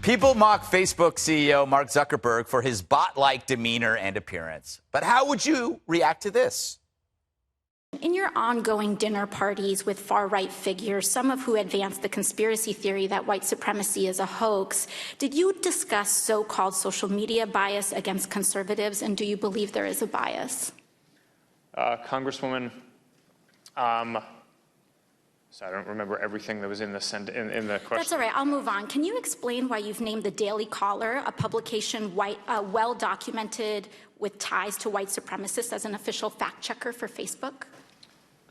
People mock Facebook CEO Mark Zuckerberg for his bot-like demeanor and appearance. But how would you react to this? In your ongoing dinner parties with far-right figures, some of who advance the conspiracy theory that white supremacy is a hoax, did you discuss so-called social media bias against conservatives, and do you believe there is a bias? Congresswoman, so I don't remember everything that was in the question. That's all right. I'll move on. Can you explain why you've named the Daily Caller, a publication well-documented with ties to white supremacists, as an official fact-checker for Facebook?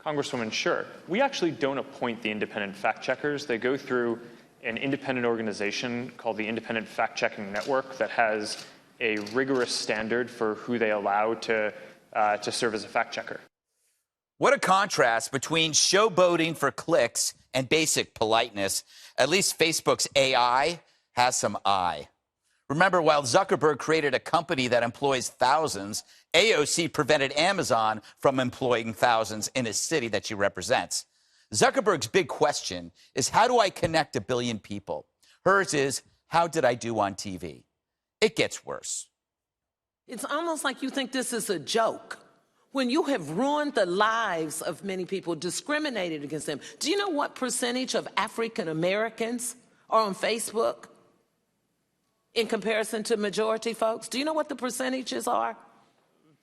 Congresswoman, sure. We actually don't appoint the independent fact-checkers. They go through an independent organization called the Independent Fact-Checking Network that has a rigorous standard for who they allow to serve as a fact-checker. What a contrast between showboating for clicks and basic politeness. At least Facebook's AI has some eye. Remember, while Zuckerberg created a company that employs thousands, AOC prevented Amazon from employing thousands in a city that she represents. Zuckerberg's big question is, how do I connect a billion people? Hers is, how did I do on TV? It gets worse. It's almost like you think this is a joke. When you have ruined the lives of many people, discriminated against them. Do you know what percentage of African Americans are on Facebook in comparison to majority folks? Do you know what the percentages are?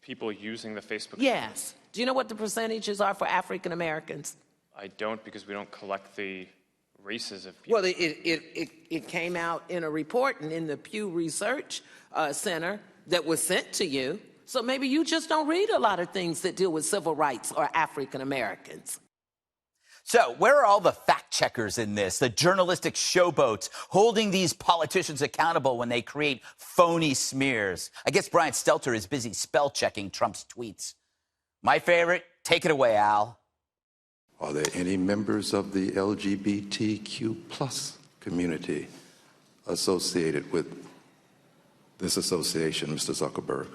People using the Facebook? Yes. Do you know what the percentages are for African Americans? I don't, because we don't collect the races of people. Well, it came out in a report and in the Pew Research Center that was sent to you. So maybe you just don't read a lot of things that deal with civil rights or African Americans. So where are all the fact checkers in this? The journalistic showboats holding these politicians accountable when they create phony smears. I guess Brian Stelter is busy spell checking Trump's tweets. My favorite, take it away, Al. Are there any members of the LGBTQ plus community associated with this association, Mr. Zuckerberg?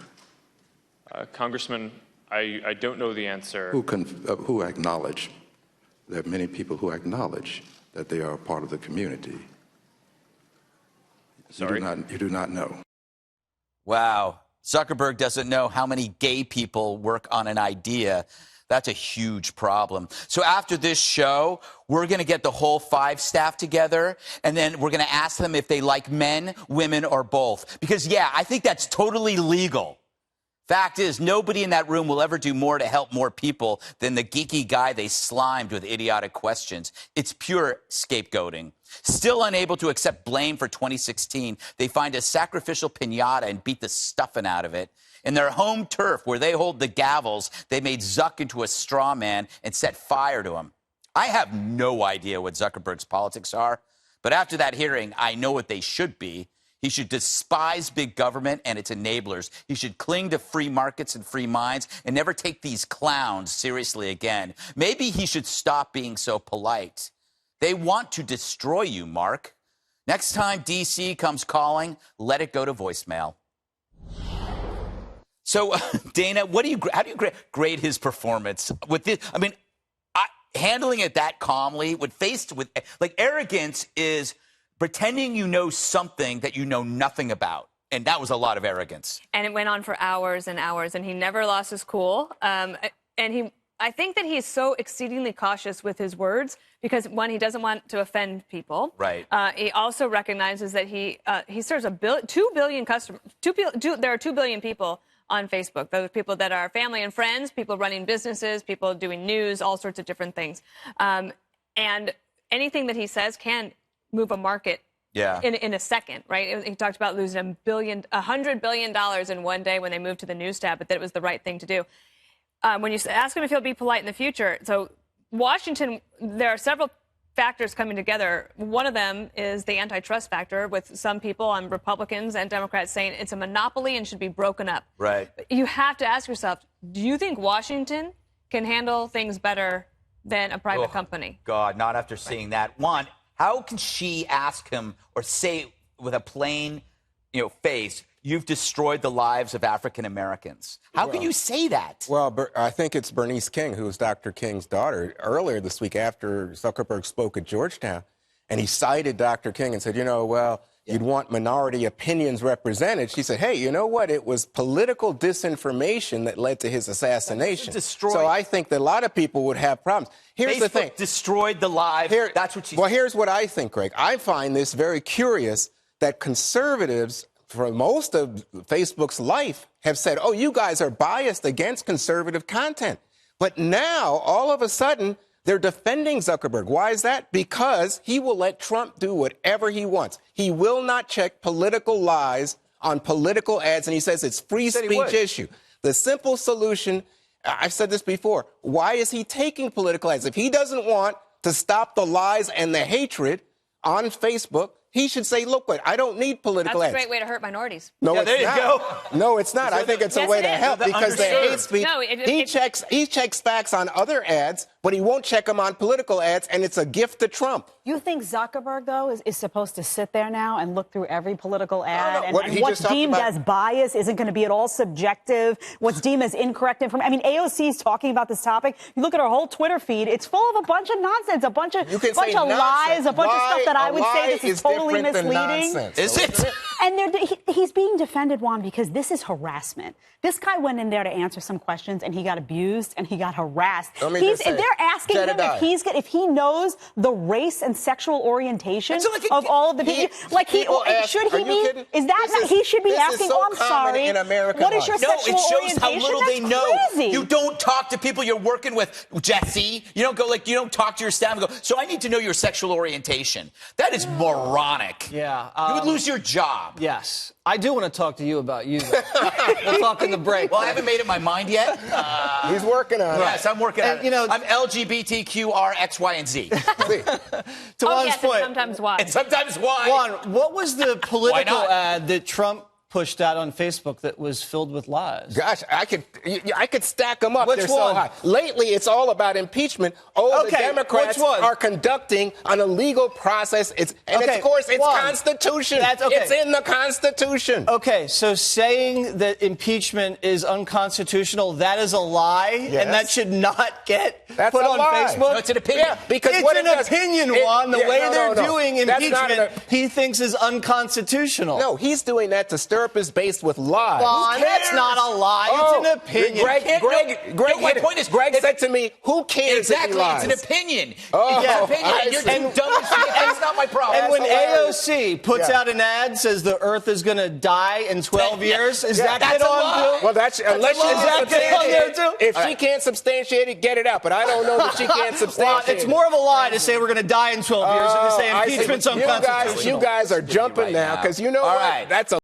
Congressman, I don't know the answer. Who acknowledge? There are many people who acknowledge that they are a part of the community. Sorry? You do not know. Wow. Zuckerberg doesn't know how many gay people work on an idea. That's a huge problem. So after this show, we're going to get the whole 5 staff together, and then we're going to ask them if they like men, women, or both. Because, yeah, I think that's totally legal. Fact is, nobody in that room will ever do more to help more people than the geeky guy they slimed with idiotic questions. It's pure scapegoating. Still unable to accept blame for 2016, they find a sacrificial piñata and beat the stuffing out of it. In their home turf, where they hold the gavels, they made Zuck into a straw man and set fire to him. I have no idea what Zuckerberg's politics are, but after that hearing, I know what they should be. He should despise big government and its enablers. He should cling to free markets and free minds and never take these clowns seriously again. Maybe he should stop being so polite. They want to destroy you, Mark. Next time D.C. comes calling, let it go to voicemail. So, Dana, how do you grade his performance with this? I mean, handling it that calmly, faced with arrogance is pretending you know something that you know nothing about. And that was a lot of arrogance. And it went on for hours and hours, and he never lost his cool. I think that he's so exceedingly cautious with his words because, one, he doesn't want to offend people. Right. He also recognizes that he serves 2 billion customers. There are 2 billion people on Facebook. Those are people that are family and friends, people running businesses, people doing news, all sorts of different things. And anything that he says can move a market in a second, right? He talked about losing $100 billion in one day when they moved to the news tab, but that it was the right thing to do. When you ask him if he'll be polite in the future, so Washington, there are several factors coming together. One of them is the antitrust factor, with some people on Republicans and Democrats saying it's a monopoly and should be broken up. Right. You have to ask yourself, do you think Washington can handle things better than a private company? God, not after seeing that. One, how can she ask him or say with a plain, face, you've destroyed the lives of African Americans? How can you say that? Well, I think it's Bernice King, who is Dr. King's daughter, earlier this week after Zuckerberg spoke at Georgetown, and he cited Dr. King and said, You'd want minority opinions represented. She said, hey, you know what? It was political disinformation that led to his assassination. So I think that a lot of people would have problems. Here's the thing. Destroyed the lives. That's what she said. Well, here's what I think, Greg. I find this very curious that conservatives, for most of Facebook's life, have said, oh, you guys are biased against conservative content. But now, all of a sudden, they're defending Zuckerberg. Why is that? Because he will let Trump do whatever he wants. He will not check political lies on political ads, and he says it's free speech issue. The simple solution, I've said this before, why is he taking political ads? If he doesn't want to stop the lies and the hatred on Facebook, he should say, look, I don't need political ads. That's a great way to hurt minorities. No, yeah, it's there you not. go. No, it's not. I think it's a way to help because the hate speech, No, he checks facts on other ads, but he won't check them on political ads, and it's a gift to Trump. You think Zuckerberg, though, is supposed to sit there now and look through every political ad? No, and what's deemed as bias isn't going to be at all subjective? What's deemed as incorrect information? I mean, AOC is talking about this topic. You look at her whole Twitter feed, it's full of a bunch of nonsense, a bunch of lies, a bunch of stuff that I would say this is totally misleading. Is it? And he's being defended, Juan, because this is harassment. This guy went in there to answer some questions, and he got abused, and he got harassed. They're asking him if he knows the race and sexual orientation of all of the people. He should be asking, oh, I'm sorry, in American what is your life. sexual No, it shows orientation? how little That's they know. Crazy. You don't talk to people you're working with, Jesse. You don't go you don't talk to your staff and go, so I need to know your sexual orientation. That is moronic. Yeah. You would lose your job. Yes. I do want to talk to you about you, though. We'll talk in the break. Well, I haven't made up my mind yet. He's working on it. Yes, I'm working on it. I'm LGBTQR, X, Y, and Z. To Juan's point. And sometimes Y. And sometimes Y. Juan, what was the political ad that Trump pushed out on Facebook that was filled with lies? Gosh, I could stack them up. Which They're one? so high. Lately, it's all about impeachment. The Democrats are conducting an illegal process. Of course, it's Constitution. It's in the Constitution. Okay, so saying that impeachment is unconstitutional, that is a lie, and that should not get put on Facebook? No, it's an opinion. Yeah, because it's an opinion, Juan. The way they're doing impeachment, he thinks is unconstitutional. No, he's doing that to stir up his base with lies. Juan, that's not a lie. It's an opinion. Greg said to me, who cares if he lies? It's an opinion. It's an opinion. And you're too dumb to see it. That's not my problem. And when AOC puts out an ad, says the Earth is going to die in 12 years, is that get on too? Well, if she can't substantiate it, get it out. But I don't know that she can't substantiate it. It's more of a lie to say we're going to die in 12 years than to say impeachment's unconstitutional. You guys are jumping now because you know what? That's a